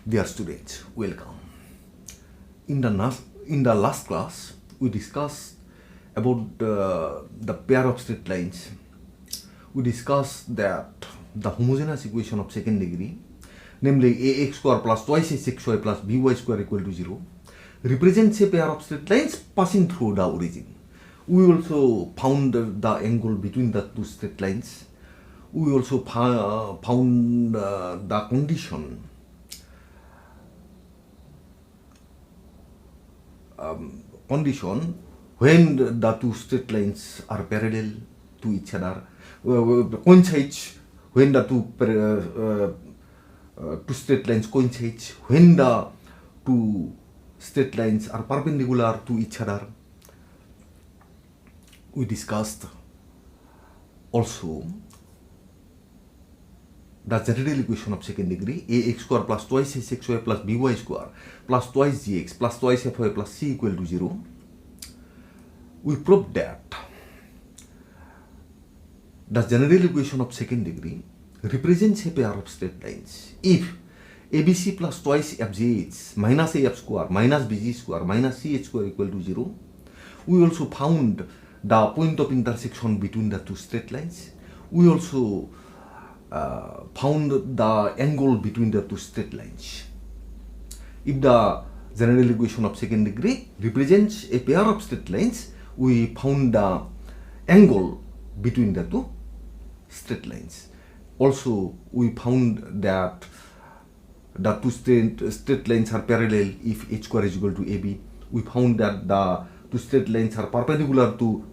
Dear students, welcome. In the last class, we discussed about the pair of straight lines. We discussed that the homogeneous equation of second degree, namely ax square plus twice axy plus by square equal to 0, represents a pair of straight lines passing through the origin. We also found the angle between the two straight lines. We also found the condition when the two straight lines are parallel to each other, coincide when the two straight lines coincide, when the two straight lines are perpendicular to each other. We discussed also the general equation of second degree, ax square plus twice xy plus by square plus twice gx plus twice fy plus c equal to 0. We proved that the general equation of second degree represents a pair of straight lines if abc plus twice fgh minus af square minus bg square minus ch square equal to 0. We also found the point of intersection between the two straight lines. We also found the angle between the two straight lines. If the general equation of second degree represents a pair of straight lines, we found the angle between the two straight lines. Also, we found that the two straight lines are parallel if h square is equal to ab. We found that the two straight lines are perpendicular to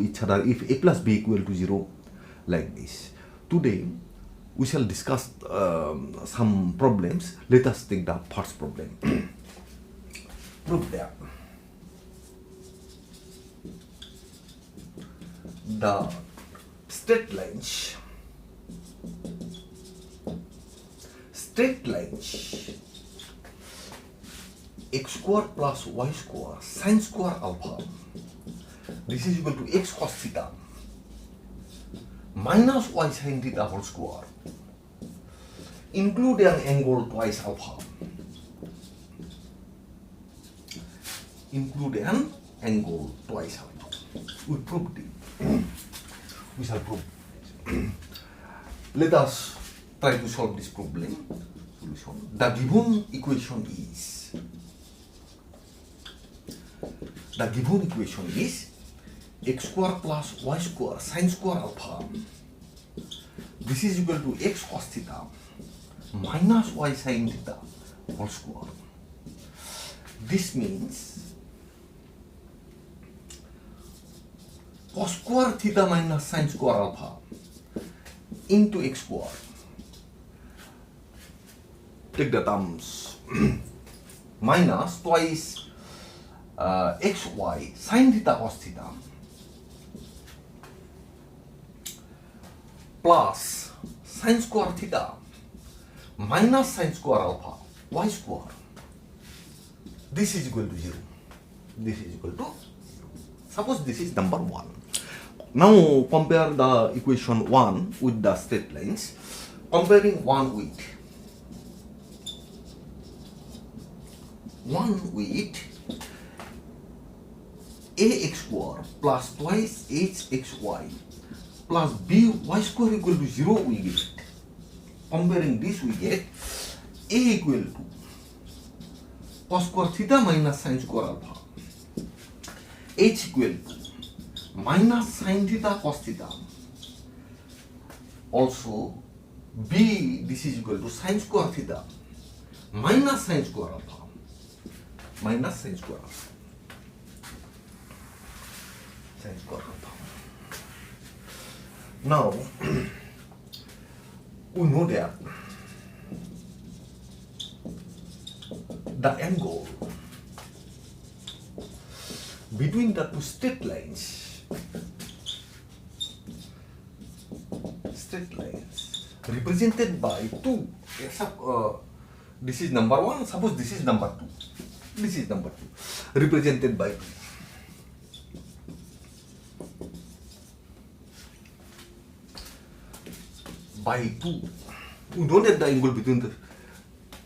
each other if a plus b equal to 0, like this. Today, we shall discuss some problems. Let us take the first problem. Prove that the straight lines x square plus y square sine square alpha, this is equal to x cos theta minus y sin theta whole square, include an angle twice alpha. We proved it. We shall prove it. Let us try to solve this problem. Solution. The given equation is x square plus y square sine square alpha, this is equal to x cos theta minus y sin theta whole square. This means cos square theta minus sine square alpha into x square. Take the terms minus twice xy sin theta cos theta plus sine square theta minus sine square alpha y square. This is equal to 0. Suppose this is number 1. Now compare the equation 1 with the straight lines. Comparing 1 with ax square plus twice hxy plus by square equal to 0, we get. Comparing this, we get a equal to cos square theta minus sine square alpha, h equal to minus sine theta cos theta, also b, this is equal to sine square theta minus sine square alpha. Now, we know that the angle between the two straight lines represented by 2. This is number 1, suppose this is number 2. Represented by 2. by 2. We don't have the angle between the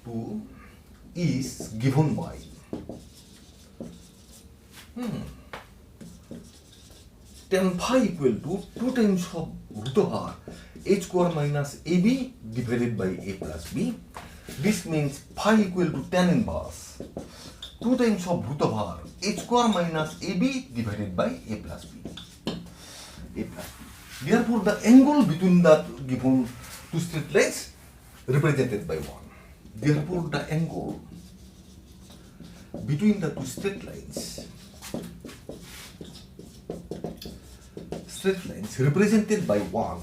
2 is given by tan phi equal to 2 times of root of r h square minus ab divided by a plus b. This means phi equal to tan inverse 2 times of root of r h square minus ab divided by a plus b. A plus b. Therefore, the angle between the given two straight lines represented by 1. Therefore, the angle between the two straight lines represented by 1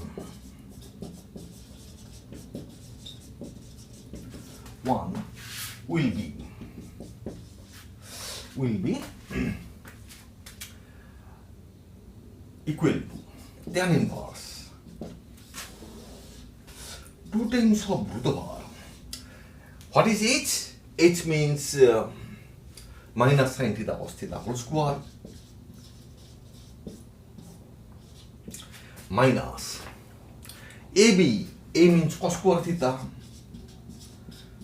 will be equal to tan inverse 2 times of root of r. What is h? H means minus sin theta cos theta whole square minus AB, A means cos square theta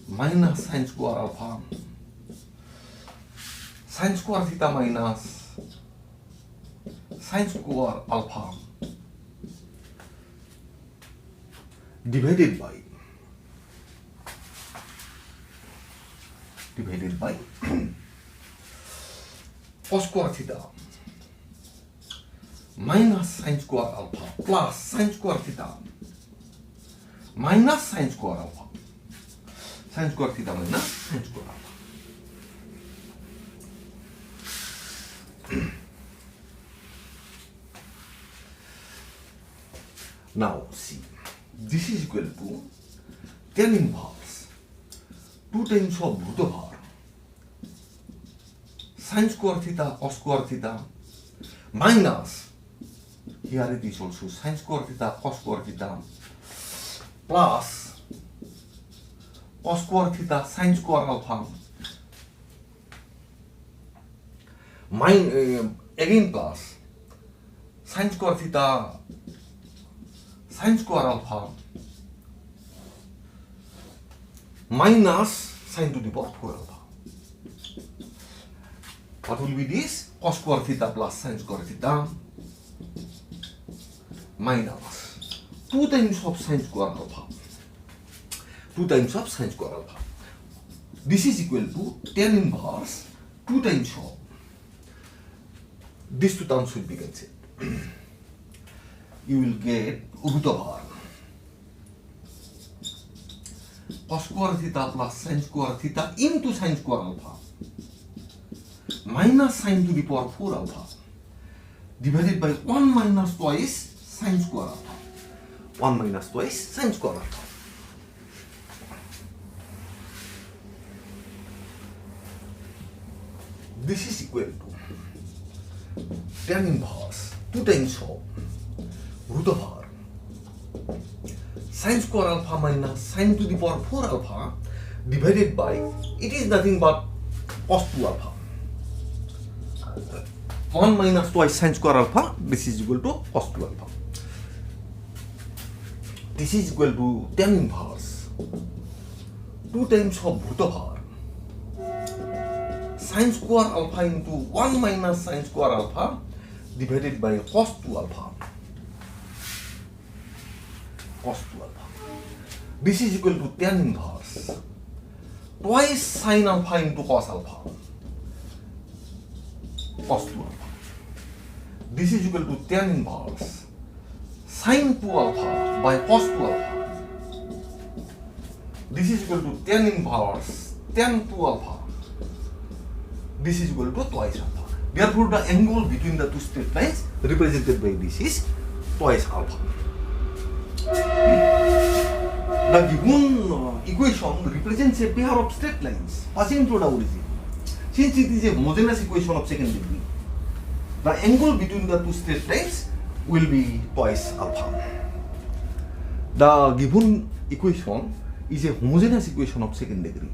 minus sin square alpha, sin square theta minus sin square alpha divided by cos square theta minus sin square alpha plus sin square theta minus sin square alpha, sin square theta minus sin square alpha. Now see, this is equal to tan inverse 2 times of root of r sin square theta cos square theta minus, here it is also sin square theta cos square theta plus cos square theta sin square alpha again plus sin square theta sin square alpha minus sin to the power 4 alpha. What will be this? Cos square theta plus sin square theta minus 2 times of sin square alpha. 2 times of sin square alpha. This is equal to tan inverse 2 times of these two terms will be cancelled. You will get root of r cos square theta plus sin square theta into sin square alpha minus sin to the power 4 alpha divided by 1 minus twice sin square alpha. 1 minus twice sin square alpha. This is equal to tan inverse 2 times of root of r sin square alpha minus sin to the power 4 alpha divided by, it is nothing but cos 2 alpha. 1 minus twice sin square alpha, this is equal to cos 2 alpha. This is equal to tan inverse 2 times of root of r sin square alpha into 1 minus sin square alpha divided by cos 2 alpha. Cos 2 alpha. This is equal to tan inverse twice sin alpha into cos alpha. Cos 2 alpha. This is equal to tan inverse sin 2 alpha by cos 2 alpha. This is equal to tan inverse tan 2 alpha. This is equal to twice alpha. Therefore, the angle between the two straight lines represented by this is twice alpha. The given equation represents a pair of straight lines passing through the origin. Since it is a homogeneous equation of second degree, the angle between the two straight lines will be twice alpha. The given equation is a homogeneous equation of second degree.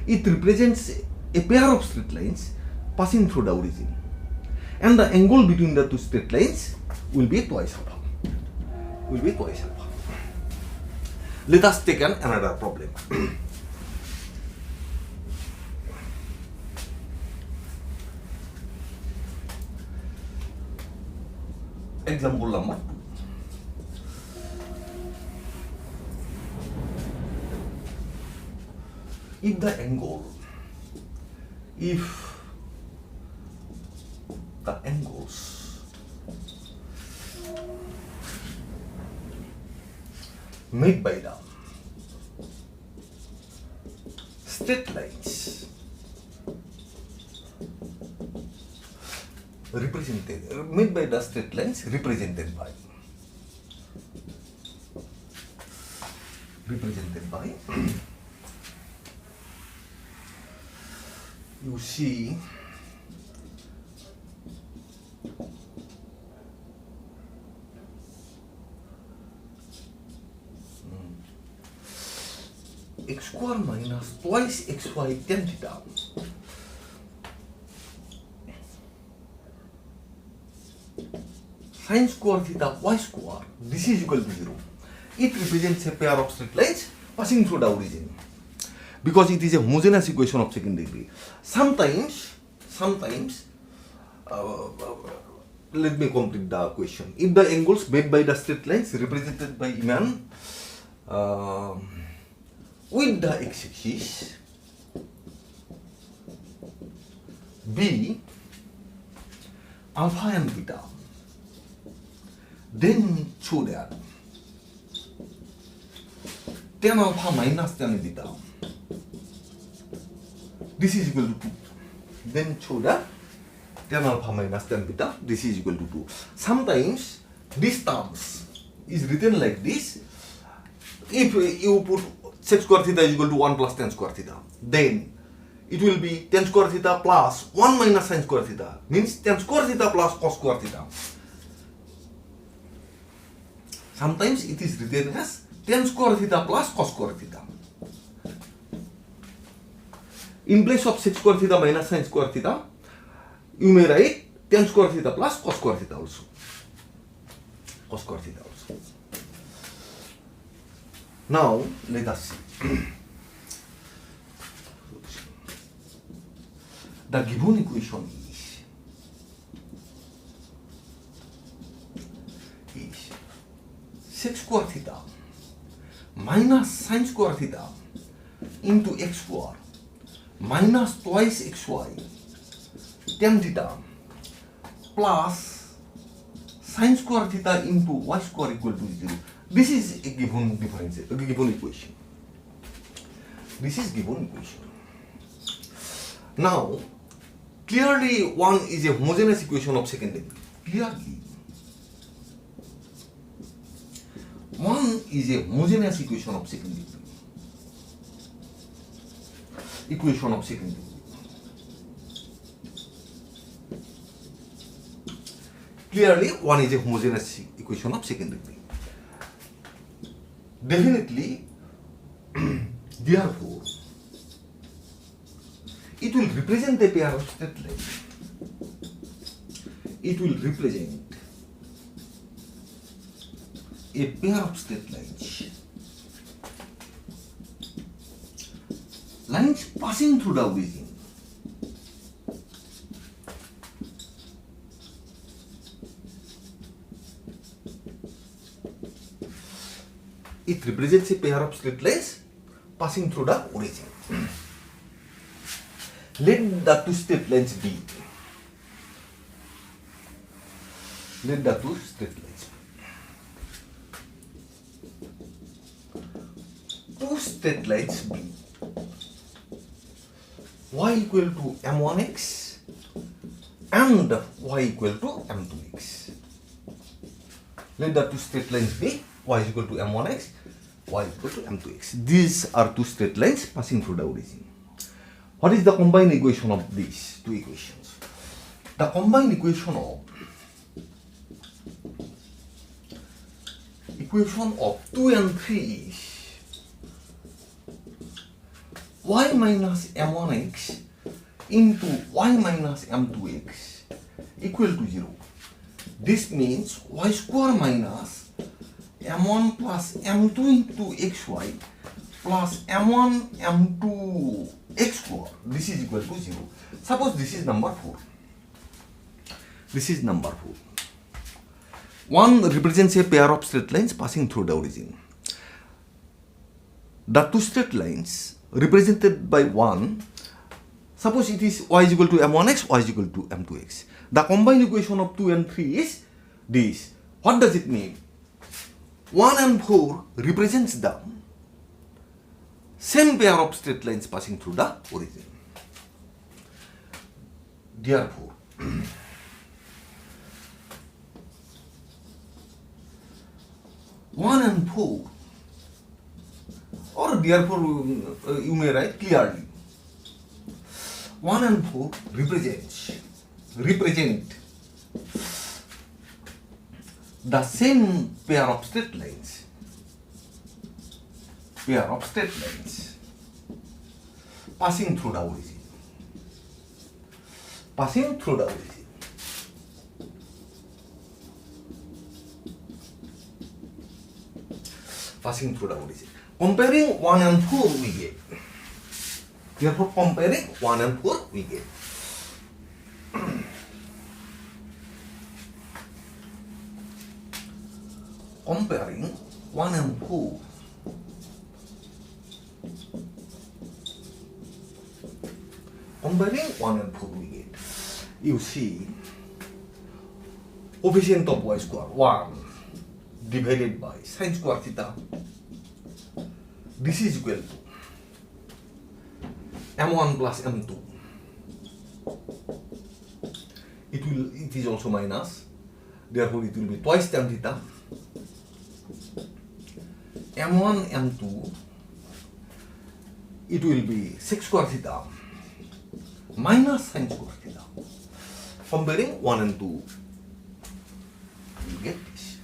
It represents a pair of straight lines passing through the origin, and the angle between the two straight lines will be twice alpha. Will be twice alpha. Let us take another problem. Example number 2. If the angles made by the straight lines represented by you see x square minus twice xy tan theta sin square theta y square, this is equal to 0. It represents a pair of straight lines passing through the origin because it is a homogeneous equation of second degree. Sometimes let me complete the question. If the angles made by the straight lines represented by Iman with the x-axis be alpha and beta, then show that tan alpha minus tan beta, this is equal to 2. Then show that tan alpha minus tan beta, this is equal to 2. Sometimes this terms is written like this. If you put sec square theta is equal to 1 plus tan square theta, then it will be tan square theta plus 1 minus sin square theta, means tan square theta plus cos square theta. Sometimes it is written as tan square theta plus cos square theta. In place of sec square theta minus sin square theta, you may write tan square theta plus cos square theta also. Now let us see. The given equation is sec square theta minus sin square theta into x square minus twice xy tan theta plus sin square theta into y square equal to 0. This is a given equation. Now, clearly one is a homogeneous equation of second degree. Clearly, one is a homogeneous equation of second degree. Clearly, one is a homogeneous equation of second degree. Definitely, therefore, it will represent a pair of straight lines. It will represent a pair of straight lines. Lines passing through the origin. It represents a pair of straight lines passing through the origin. Let the two straight lines be. Two straight lines be. Y equal to m1x and y equal to m2x. Let the two straight lines be. Y is equal to m1x, y is equal to m2x. These are two straight lines passing through the origin. What is the combined equation of these two equations? The combined equation of 2 and 3 is y minus m1x into y minus m2x equal to 0. This means y square minus m1 plus m2 into xy plus m1 m2 x square, this is equal to 0. Suppose this is number 4. 1 represents a pair of straight lines passing through the origin. The two straight lines represented by 1, suppose it is y is equal to m1x, y is equal to m2x. The combined equation of 2 and 3 is this. What does it mean? 1 and 4 represents the same pair of straight lines passing through the origin. Therefore, 1 and 4, or therefore you may write clearly, 1 and 4 represent the same pair of straight lines passing through the origin. Passing through the origin. Passing through the origin. Comparing 1 and 4 we get. Therefore, comparing 1 and 4 we get. Comparing 1 and 4. Comparing 1 and 4 we get. You see, coefficient of y square 1 divided by sine square theta. This is equal to m1 plus m2. It is also minus. Therefore, it will be twice tan theta. M1, M2, it will be sec square theta minus sine square theta. Comparing 1 and 2, you get this.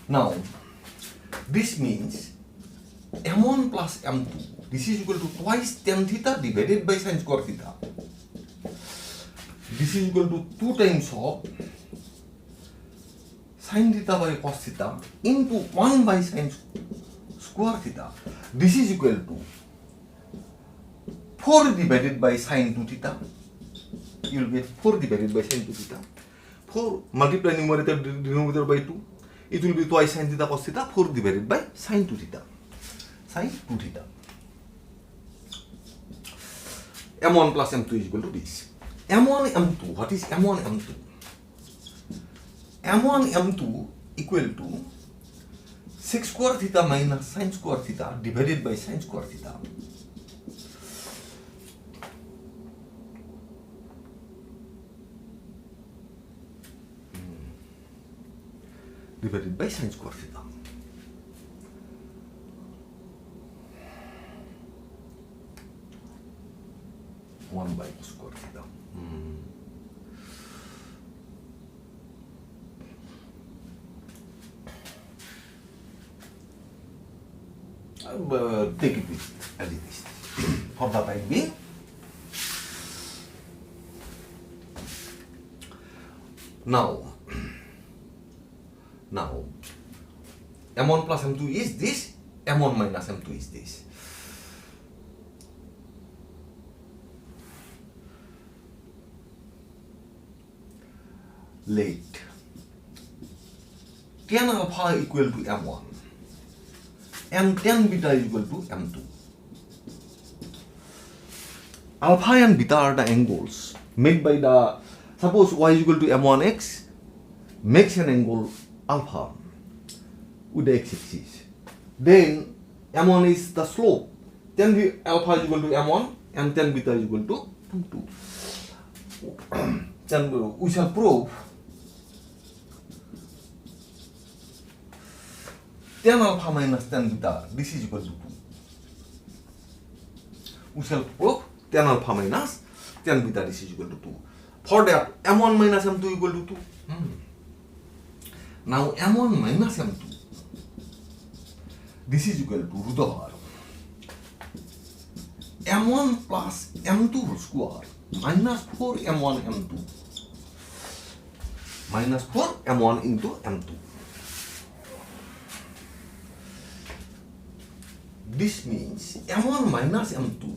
Now, this means M1 plus M2, this is equal to twice tan theta divided by sine square theta. This is equal to 2 times of sin theta by cos theta into 1 by sin square theta. This is equal to 4 divided by sin 2 theta. You will get 4 divided by sin 2 theta. 4 multiply numerator denominator by 2. It will be twice sin theta cos theta. 4 divided by sin 2 theta. Sin 2 theta. M1 plus M2 is equal to this. M1 M2. What is M1 M2? M1 M2 equal to sec square theta minus sin square theta divided by sin square theta. Divided by sin square theta. One by cos square theta. Take it as it is for the time being. Now M1 plus M2 is this, M1 minus M2 is this. Let tan alpha equal to M1 and tan beta is equal to M2. Alpha and beta are the angles made by the, suppose y is equal to M1x makes an angle alpha with the x-axis. Then M1 is the slope. Tan alpha is equal to M1 and tan beta is equal to M2. Then we shall prove tan alpha minus tan beta, this is equal to 2. We shall prove tan alpha minus tan beta, this is equal to 2. For that, M1 minus M2 equal to 2. Now M1 minus M2, this is equal to root over M1 plus M2 whole square minus 4 M1 M2 minus 4 M1 into M2. This means M1 minus M2,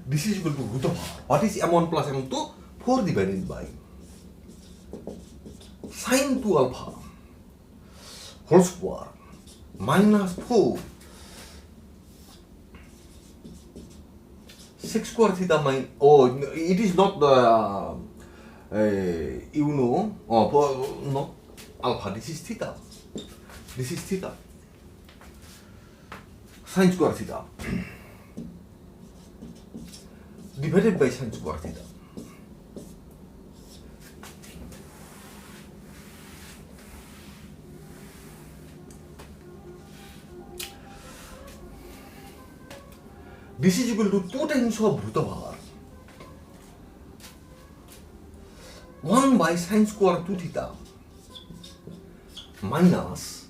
this is equal to root over, what is M1 plus M2? 4 divided by sine 2 alpha whole square minus 4 sec square theta minus, it is not the, not alpha, this is theta. This is theta. Sine square theta divided by sine square theta. This is equal to 2 times of root over 1 by sine square 2 theta minus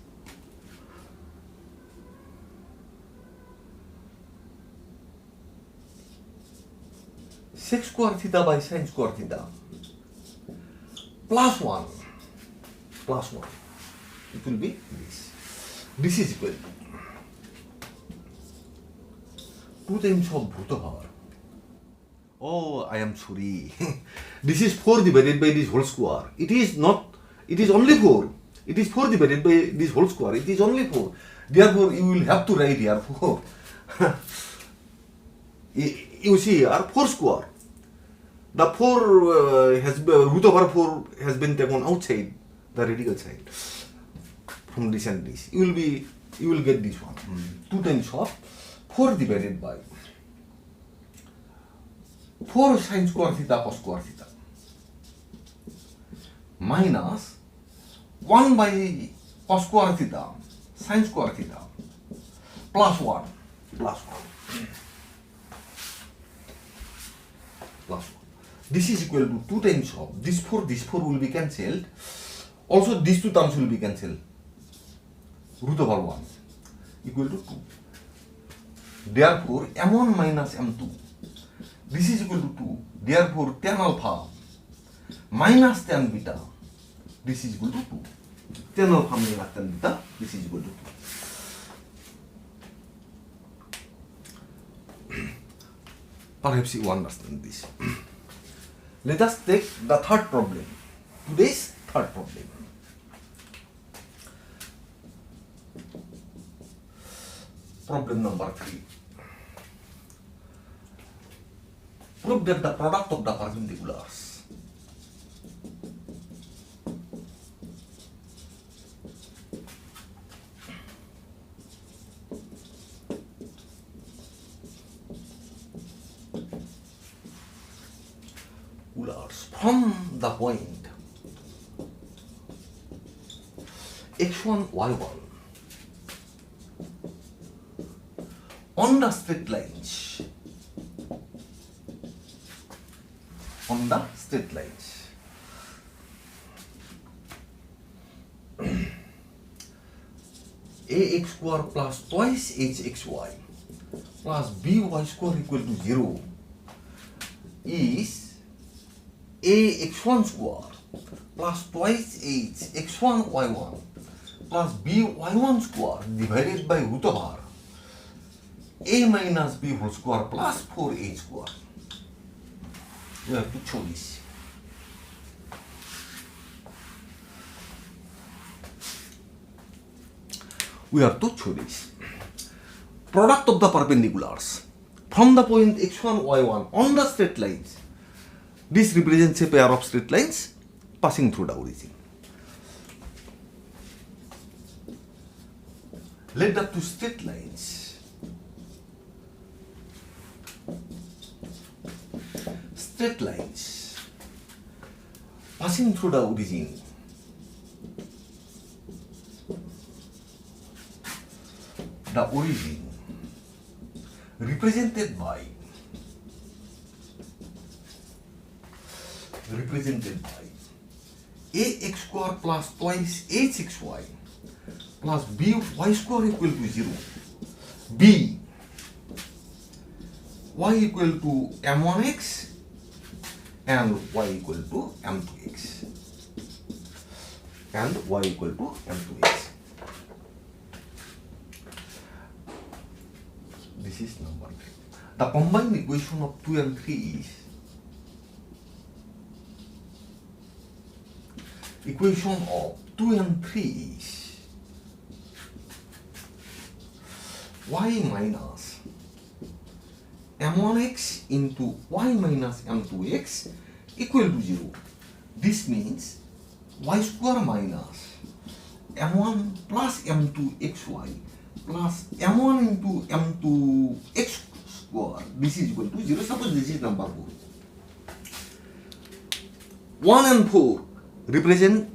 sec square theta by sine square theta plus 1. It will be this. This is equal to 2 times of root over. Oh, I am sorry. This is 4 divided by this whole square. It is not, it is only 4. It is 4 divided by this whole square. It is only 4. Therefore, you will have to write here 4. You see here 4 square. The 4 has root over 4 has been taken outside the radical side from this and this. You will get this one. 2 times of 4 divided by 4 sine square theta cos square theta minus 1 by cos square theta sine square theta plus 1 plus 1. This is equal to 2 times of this 4 will be cancelled. Also these two terms will be cancelled. Root over 1 equal to 2. Therefore, m1 minus m2, this is equal to 2. Therefore, tan alpha minus tan beta, this is equal to 2. Tan alpha minus tan beta, this is equal to 2. Perhaps you understand this. Let us take the third problem. Today's third problem. Problem number 3. Prove that the product of the perpendiculars from the point x1, y1 on the straight lines, ax square plus twice hxy plus by square equal to 0 is ax1 square plus twice hx1 y1 plus by1 square divided by root over a minus b whole square plus 4a square. You have to show this. We have to show this. Product of the perpendiculars from the point x1, y1 on the straight lines. This represents a pair of straight lines passing through the origin. Let the two straight lines passing through the origin represented by ax square plus twice hxy plus by square equal to 0, b y equal to m1x and y equal to m2x and y equal to m2x. This is number 3. The combined equation of 2 and 3 is equation of 2 and 3 is y minus m1x into y minus m2x equal to 0. This means y square minus m1 plus m2xy plus m1 into m2x square, this is equal to 0. Suppose this is number 4. 1 and 4 represent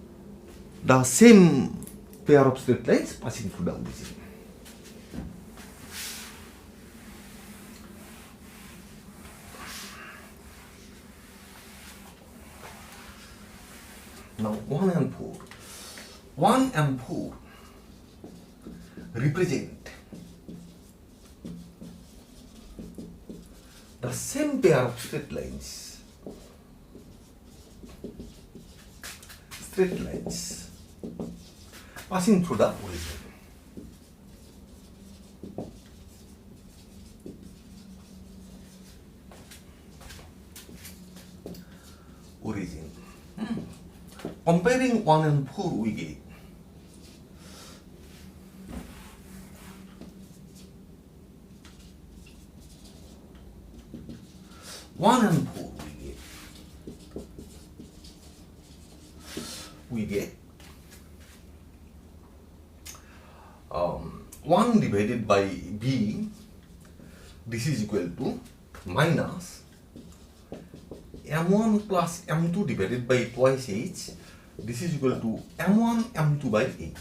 the same pair of straight lines passing through the origin. Now 1 and 4. 1 and 4 represent the same pair of straight lines. Passing through the origin. Comparing 1 and 4, we get 1 and 4 we get 1 divided by b, this is equal to minus m1 plus m2 divided by twice h, this is equal to m1 m2 by a,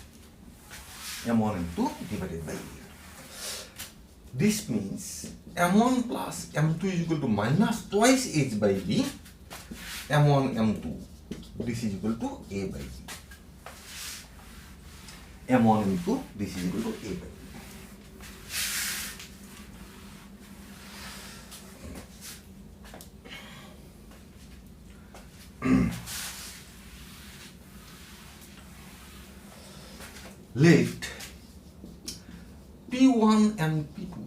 m1 m2 divided by a. This means m1 plus m2 is equal to minus twice h by b, m1 m2, this is equal to a by b. m1 m2, this is equal to a by b. Let P1 and P2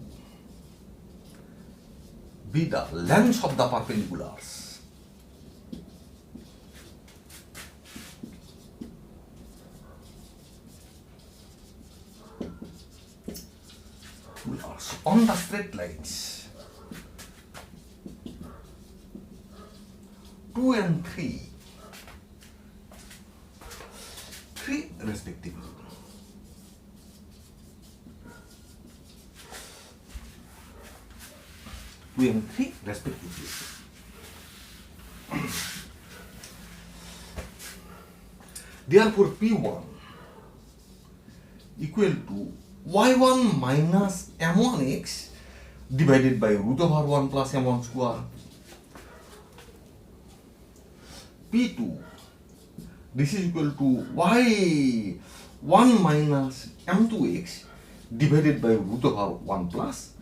be the lengths of the perpendiculars. On the straight lines 2 and 3 respectively. And 3 respectively. Therefore, P1 equal to y1 minus m1x divided by root over 1 plus m1 square. P2, this is equal to y1 minus m2x divided by root over 1 plus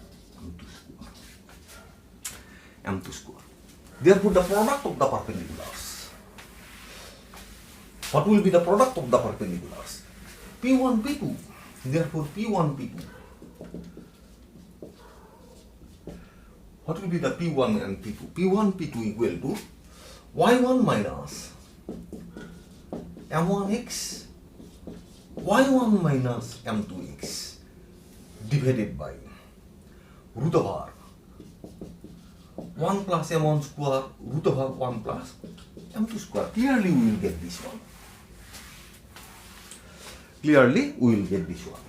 m2 square. Therefore, the product of the perpendiculars. What will be the product of the perpendiculars? P1, P2. Therefore, P1, P2. What will be the P1 and P2? P1, P2 equal to y1 minus m1x, y1 minus m2x divided by root over 1 plus m1 square root over 1 plus m2 square. Clearly we will get this one. Clearly we will get this one.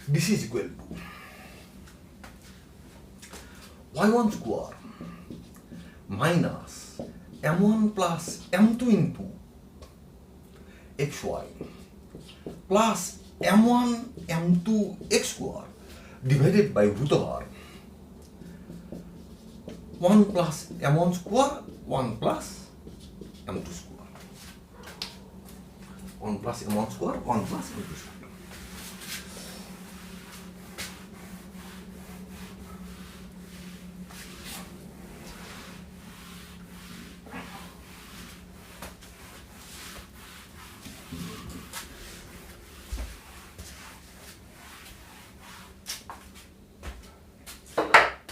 This is equal to y1 square minus m1 plus m2 into xy plus m1 m2 x square divided by root over 1 plus m1 square 1 plus m2 square 1 plus m1 square 1 plus m2 square.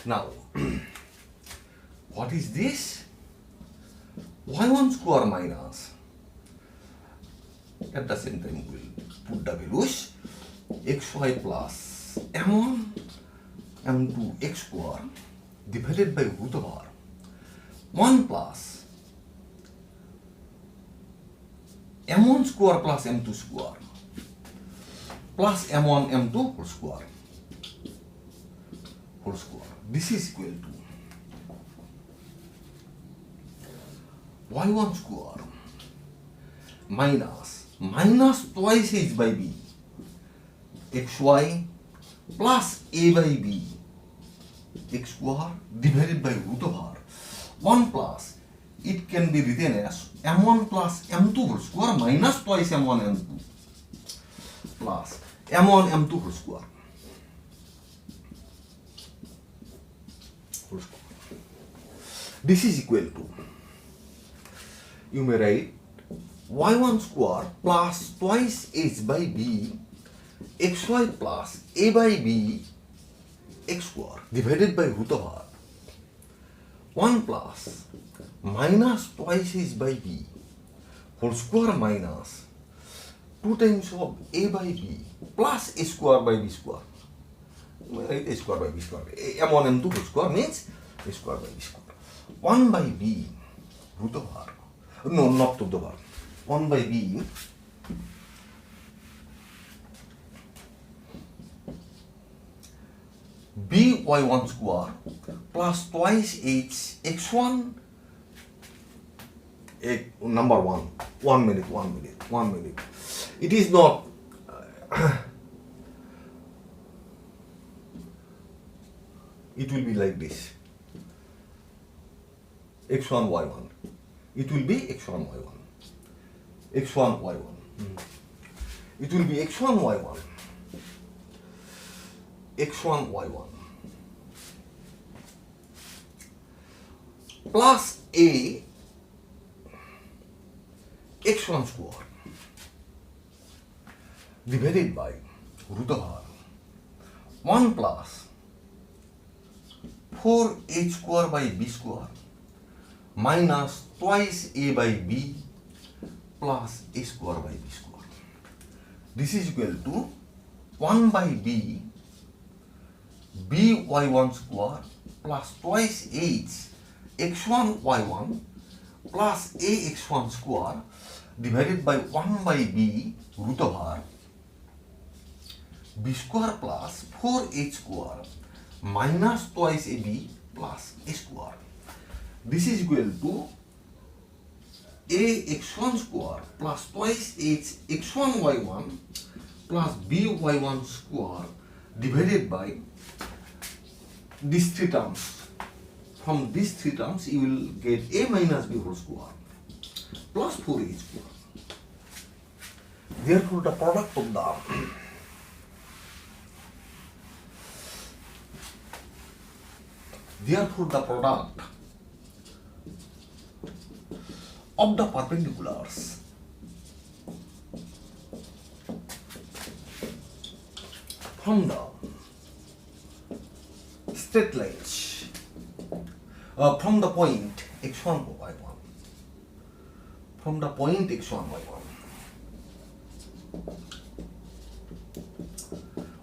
Now, what is this? y1 square minus, at the same time we'll put the values, xy plus m1 m2 x square divided by root over 1 plus m1 square plus m2 square plus m1 m2 whole square. This is equal to y1 square minus twice h by b xy plus a by b x square divided by root over 1 plus, it can be written as m1 plus m2 whole square minus twice m1 m2 plus m1 m2 whole square. This is equal to, you may write y1 square plus twice h by b xy plus a by b x square divided by root over 1 plus minus twice h by b whole square minus 2 times of a by b plus a square by b square. You may write a square by b square. m1 m2 whole square means a square by b square. 1 by b root over, no, not root over, 1 by b y1 square plus twice h x1 number 1 minute. It is not it will be like this, x1 y1, it will be x1 y1, x1 y1, it will be x1 y1, x1 y1 plus a x1 square divided by root over 1 plus 4h square by b square minus twice a by b plus a square by b square. This is equal to 1 by b y1 square plus twice h x1 y1 plus a x1 square divided by 1 by b root over b square plus 4h square minus twice a b plus a square. This is equal to a x1 square plus twice h x1 y1 plus b y1 square divided by these three terms. From these three terms you will get a minus b whole square plus 4h square. Therefore the product of the perpendiculars from the straight lines from the point x1 y1, from the point x1 y1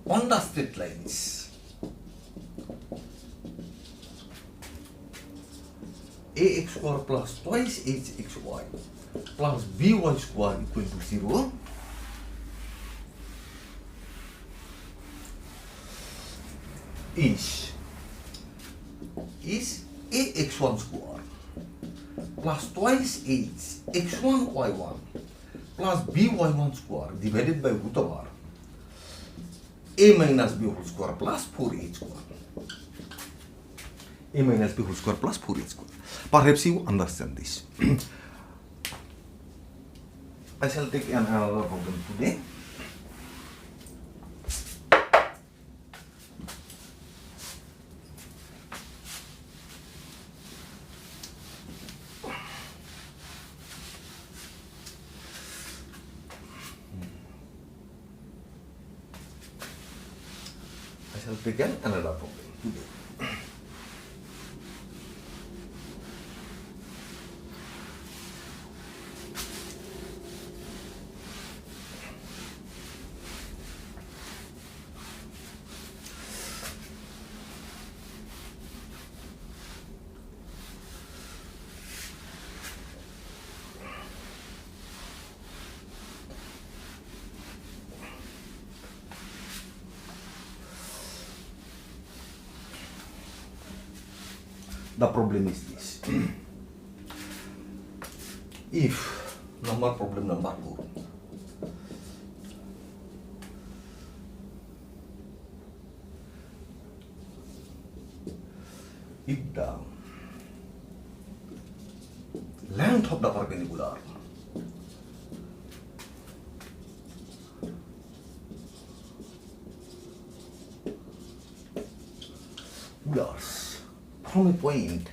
on the straight lines ax square plus twice hxy plus by square equal to 0 is ax1 square plus twice h x1 y1 plus by1 square divided by root over a minus b whole square plus 4h square. A minus b whole square plus 4h square. Perhaps you understand this. I shall take another problem today. I shall take another problem today. the problem is this. If problem number 4. If the length of the perpendicular from a point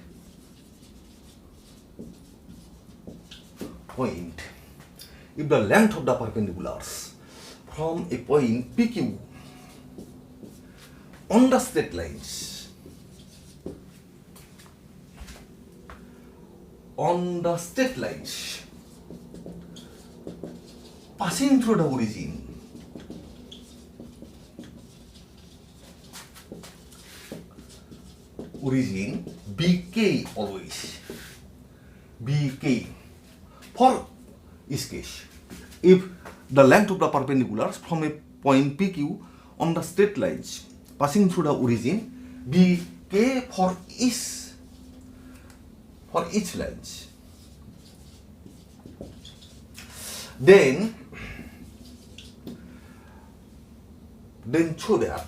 if the length of the perpendiculars from a point PQ on the straight lines passing through the origin BK always. BK for this case. If the length of the perpendiculars from a point PQ on the straight lines passing through the origin BK for each lines, then show that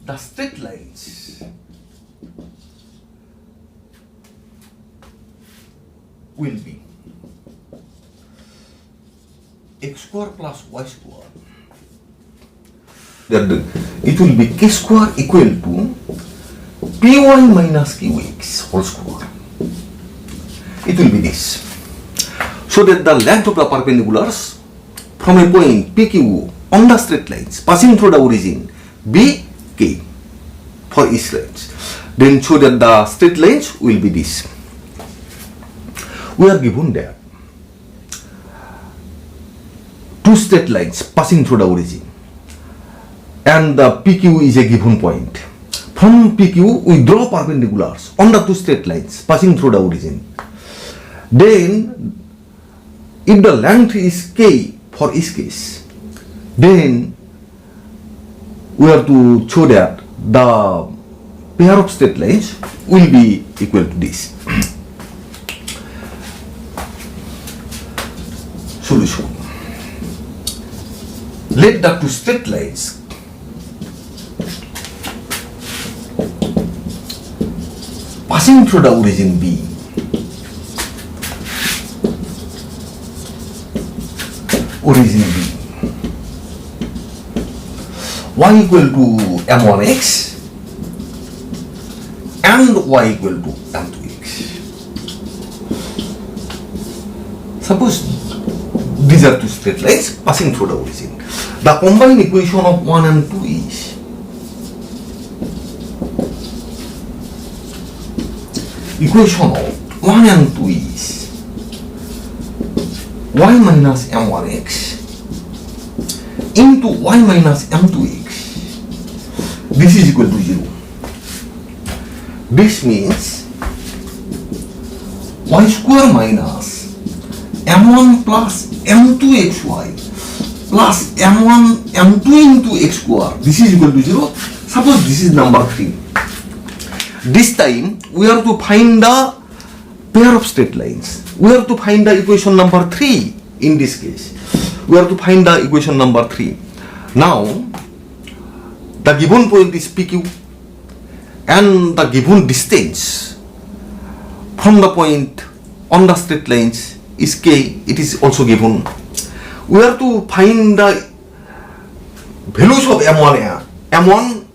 the straight lines will be x square plus y square. Then it will be k square equal to py minus qx whole square. It will be this. So that the length of the perpendiculars from a point PQ on the straight lines passing through the origin BK for each lines. Then show that the straight lines will be this. We are given that two straight lines passing through the origin and the PQ is a given point. From PQ we draw perpendiculars on the two straight lines passing through the origin. Then if the length is k for each case, then we have to show that the pair of straight lines will be equal to this. Solution. Let the two straight lines passing through the origin B y equal to m1x and y equal to m2x. Suppose these are two straight lines passing through the origin. The combined equation of 1 and 2 is equation of 1 and 2 is y minus m1x into y minus m2x. This is equal to 0. This means y square minus m1 plus m2xy plus m1 m2 into x square. This is equal to 0. Suppose this is number 3. This time we have to find the pair of straight lines. We have to find the equation number 3 in this case. We have to find the equation number 3. Now, the given point is PQ and the given distance from the point on the straight lines is K. It is also given. We have to find the values of M1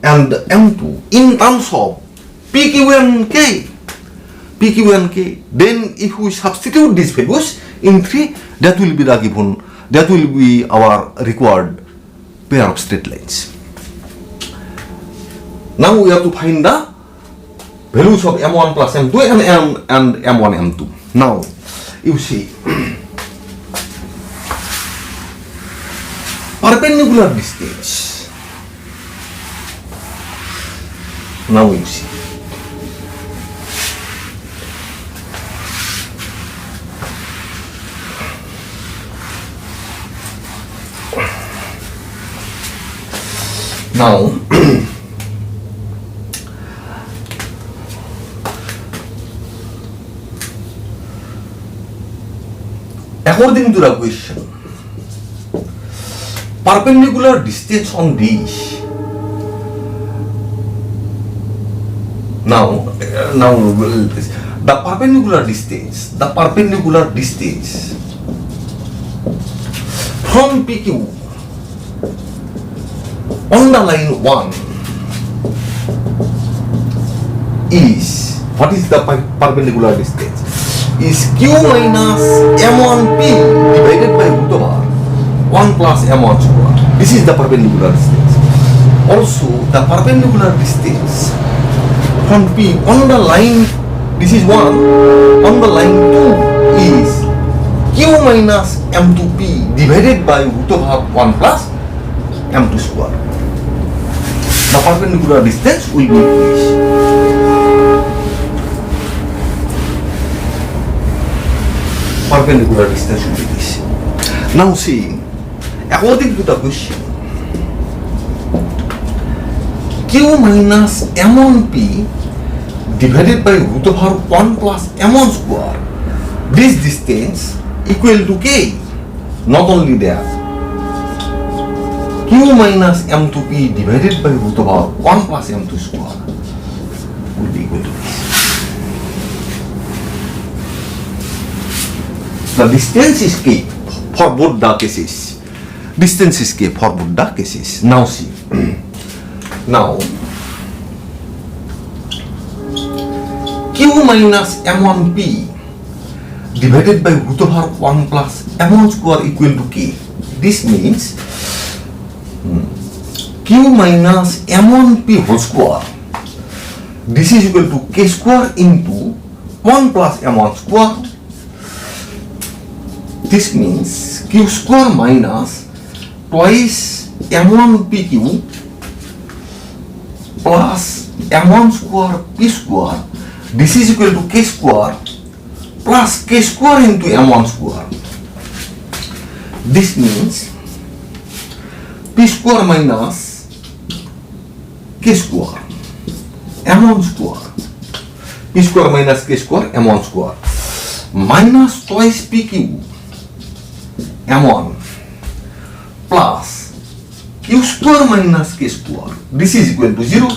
and M2 in terms of PQ and K. Then if we substitute these values in 3, that will be the given, that will be our required pair of straight lines. Now we have to find the values of M1 plus M2 and M1, M2. Now you see perpendicular distance. Now you see Now, according to the question, perpendicular distance on these. Now the perpendicular distance from PQ on the line 1 is, what is the perpendicular distance? Is Q minus M1P divided by root over 1 plus M1 square. This is the perpendicular distance. Also, the perpendicular distance from P on the line, this is 1, on the line 2 is Q minus M2P divided by root over 1 plus M2 square. The perpendicular distance will be this. Perpendicular distance will be this. Now see, according to the question, Q minus M1P divided by root over 1 plus M1 square, this distance equal to K. Not only that, Q minus M2P divided by root over 1 plus M2 square will be equal to this. The distance is K for both the cases. Distance is K for both the cases. Now see. Now, Q minus M1P divided by root over 1 plus M1 square equal to K. This means Q minus M1P whole square. This is equal to K square into 1 plus M1 square. This means Q square minus twice M1PQ plus M1 square P square. This is equal to K square plus K square into M1 square. This means P square minus K square M1 square. P square minus K square M1 square minus twice PQ M1 plus Q square minus K square. This is equal to 0.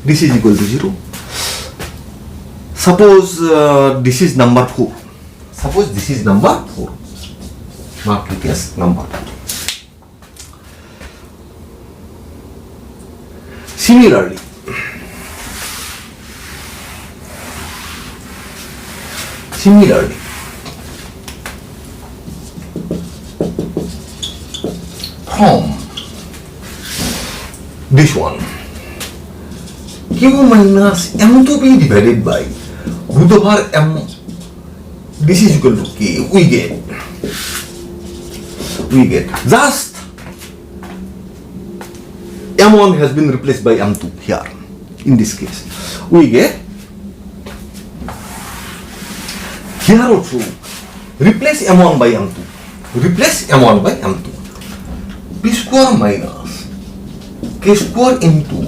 This is equal to 0. Suppose this is number 4. Suppose this is number 4. Mark it as number 4. Similarly, from this one, Q minus M2P divided by root over M, this is equal to K, we get just M1 has been replaced by M2 here. In this case, we get here also replace M1 by M2. Replace M1 by M2. P square minus K square into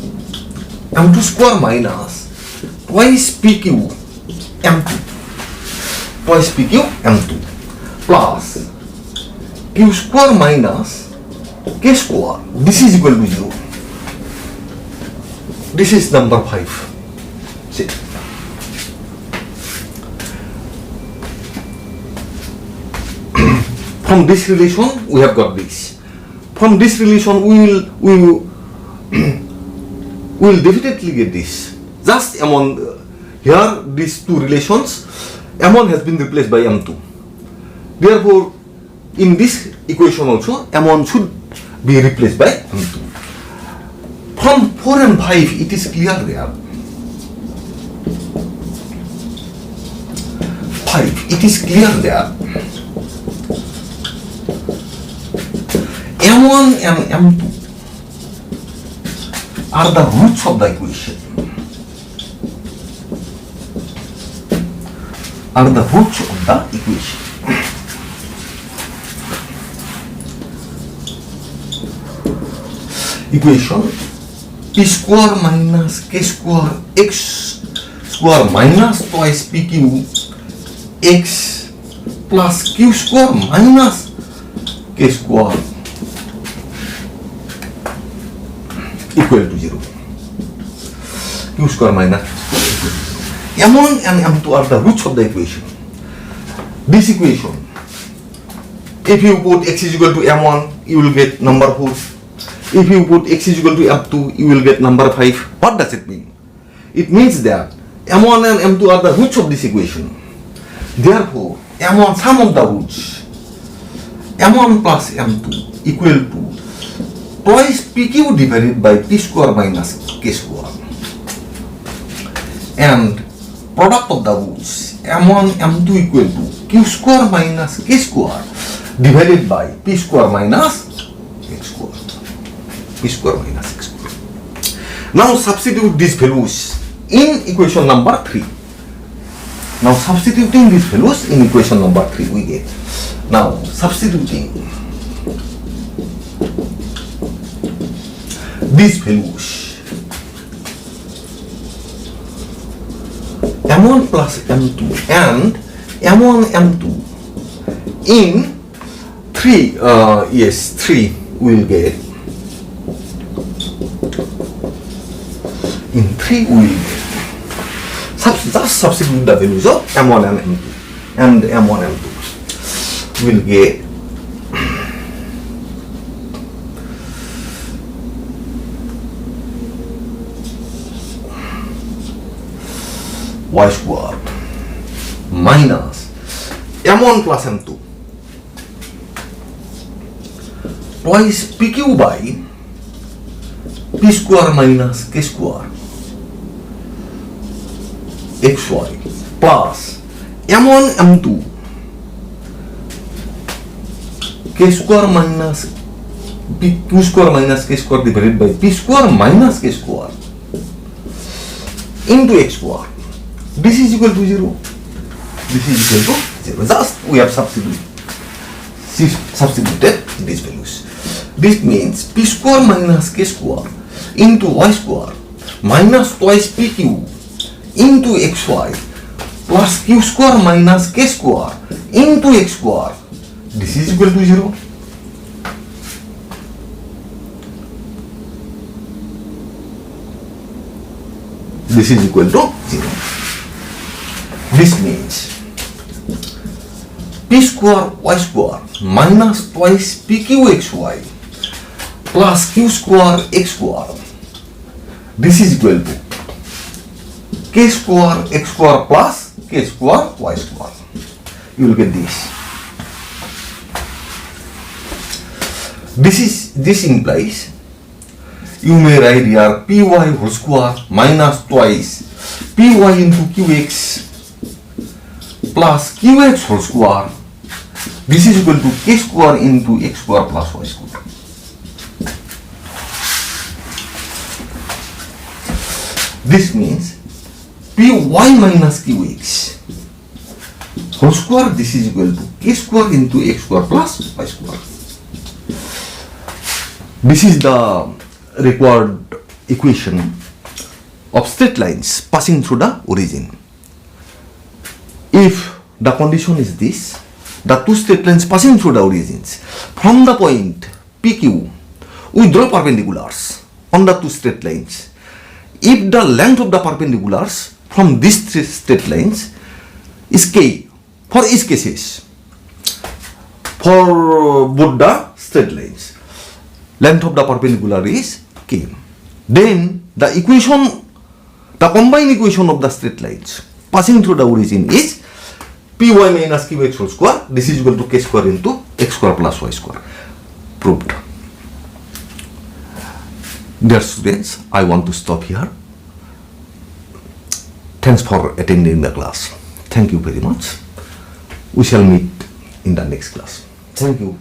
M2 square minus twice PQ M2. Twice PQ M2 plus Q square minus K square. This is equal to 0. This is number 5. See. From this relation, we have got this. From this relation, we will definitely get this. Just among here, these two relations, M1 has been replaced by M2. Therefore, in this equation also, M1 should be replaced by M2. From 4 and 5, it is clear there. 5, it is clear there. M1 and M2 are the roots of the equation. equation p square minus k square x square minus twice pq x plus q square minus k square equal to 0. Q square minus m1 and m2 are the roots of the equation. This equation, if you put x is equal to m1, you will get number 4. If you put x is equal to m2, you will get number 5. What does it mean? It means that m1 and m2 are the roots of this equation. Therefore, m1 sum of the roots, m1 plus m2 equal to twice pq divided by p square minus k square, and product of the roots m1 m2 equal to q square minus k square divided by p square minus x square, p square minus x square. Now substitute these values in equation number 3. Now substituting these values in equation number 3 we get, now substituting these values, m1 plus m2 and m1 m2 in 3 3 will get, in 3 we will get, just substitute the values of m1 and m2 and m1 m2 will get y square minus m1 plus m2 twice pq by p square minus k square xy plus m1 m2 k square minus q square minus k square divided by p square minus k square into x square. This is equal to 0. This is equal to 0. Just we have substituted these values. This means p square minus k square into y square minus twice pq into xy plus q square minus k square into x square. This is equal to 0. This is equal to 0. This means p square y square minus twice pqxy plus q square x square. This is equal to k square x square plus k square y square. You will get this. This implies you may write here py whole square minus twice py into qx plus qx whole square. This is equal to k square into x square plus y square. This means py minus qx whole square. This is equal to k square into x square plus y square. This is the required equation of straight lines passing through the origin. If the condition is this, the two straight lines passing through the origins, from the point PQ, we draw perpendiculars on the two straight lines. If the length of the perpendiculars from these three straight lines is k for each cases, for both the straight lines, length of the perpendicular is k. Then the equation, the combined equation of the straight lines passing through the origin is py minus qx whole square. This is equal to k square into x square plus y square. Proved. Dear students, I want to stop here. Thanks for attending the class. Thank you very much. We shall meet in the next class. Thank you.